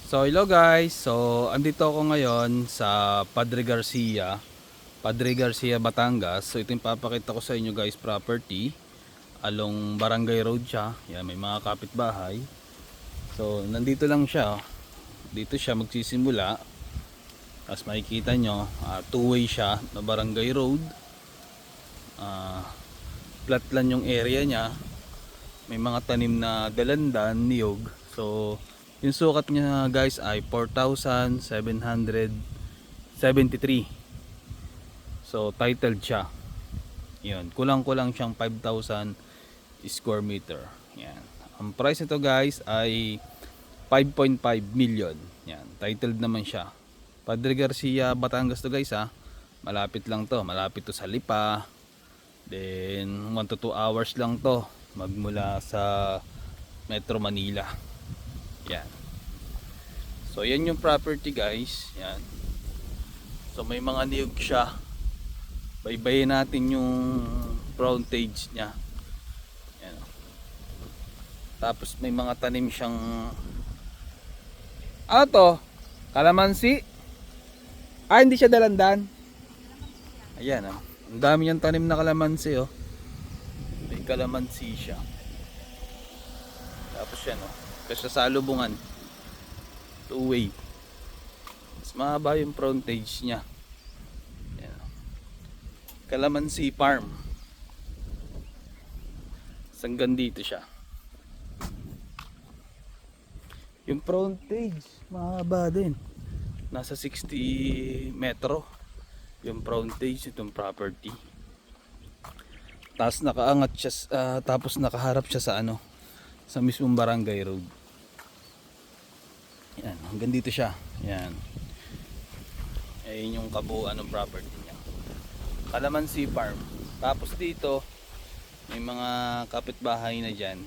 So hello guys, so andito ako ngayon sa Padre Garcia, Batangas. So ito yung papakita ko sa inyo guys, property along Barangay Road siya. Yan, may mga kapitbahay. So nandito lang siya. Dito siya magsisimula. Tapos makikita nyo, two-way siya na Barangay Road. Flat lang yung area niya. May mga tanim na dalandan, niyog. So yung sukat niya guys ay 4,773. So titled siya. Yun, kulang-kulang siyang 5,000 square meter. Yan. Ang price nito guys ay 5.5 million. Yan, titled naman siya. Padre Garcia, Batangas to guys ha. Malapit lang to, malapit to sa Lipa. Then 1 to 2 hours lang to magmula sa Metro Manila. Yan. So yan yung property guys. Yan. So may mga niyog siya. Baybayin natin yung frontage niya. Yan. Tapos may mga tanim siyang ano to? Kalamansi? Hindi siya dalandan. Ayan oh. Ang dami niyang tanim na kalamansi oh. May kalamansi siya. Tapos yan oh. Kasi sa salubungan, two-way. Mas mahaba yung frontage niya. Yan. Kalamansi Farm. Hanggang dito siya. Yung frontage mahaba din. Nasa 60 metro yung frontage itong property. Tapos nakaangat siya, tapos nakaharap siya sa ano, sa mismong Barangay Road. Yan, hanggang dito siya. Yan. Ayun yung kabuuan ng property niya. Kalamansi Farm. Tapos dito may mga kapitbahay na diyan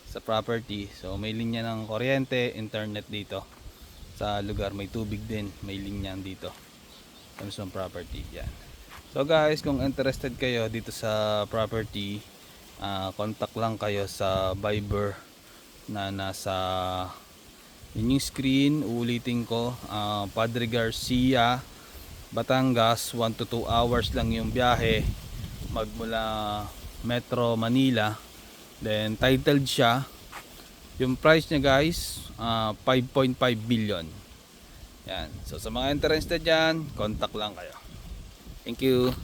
sa property. So may linya ng kuryente, internet dito. Sa lugar may tubig din, may linya dito. Sa mismong property. Yan. So guys, kung interested kayo dito sa property, contact lang kayo sa Viber na nasa yung screen. Uulitin ko, Padre Garcia, Batangas, 1 to 2 hours lang yung biyahe magmula Metro Manila. Then titled siya. Yung price niya guys, 5.5 billion. Yan. So sa mga interested dyan, contact lang kayo. Thank you.